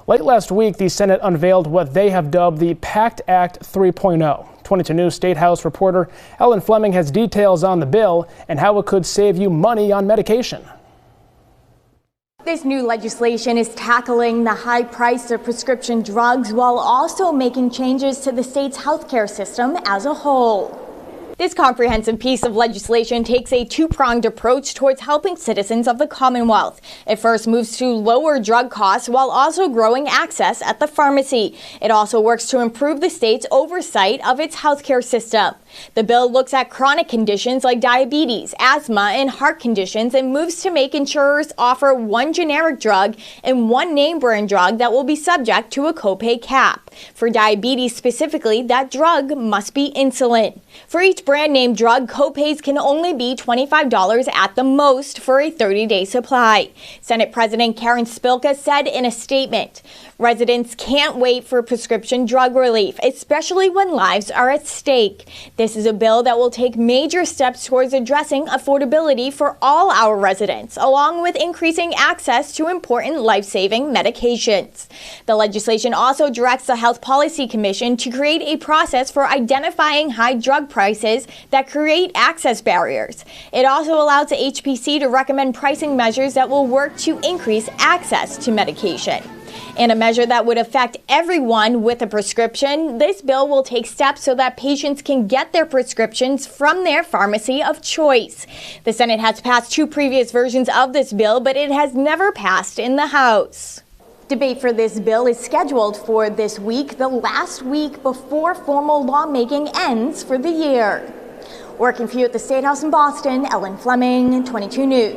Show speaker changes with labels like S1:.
S1: Late last week, the Senate unveiled what they have dubbed the PACT Act 3.0. 22 News State House reporter Ellen Fleming has details on the bill and how it could save you money on medication.
S2: This new legislation is tackling the high price of prescription drugs while also making changes to the state's healthcare system as a whole. This comprehensive piece of legislation takes a two-pronged approach towards helping citizens of the Commonwealth. It first moves to lower drug costs while also growing access at the pharmacy. It also works to improve the state's oversight of its healthcare system. The bill looks at chronic conditions like diabetes, asthma, and heart conditions and moves to make insurers offer one generic drug and one name brand drug that will be subject to a copay cap. For diabetes specifically, that drug must be insulin. For each brand name drug, copays can only be $25 at the most for a 30-day supply. Senate President Karen Spilka said in a statement, "Residents can't wait for prescription drug relief, especially when lives are at stake. This is a bill that will take major steps towards addressing affordability for all our residents, along with increasing access to important life-saving medications." The legislation also directs the Health Policy Commission to create a process for identifying high drug prices that create access barriers. It also allows the HPC to recommend pricing measures that will work to increase access to medication. In a measure that would affect everyone with a prescription, this bill will take steps so that patients can get their prescriptions from their pharmacy of choice. The Senate has passed two previous versions of this bill, but it has never passed in the House. Debate for this bill is scheduled for this week, the last week before formal lawmaking ends for the year. Working for you at the State House in Boston, Ellen Fleming, 22 News.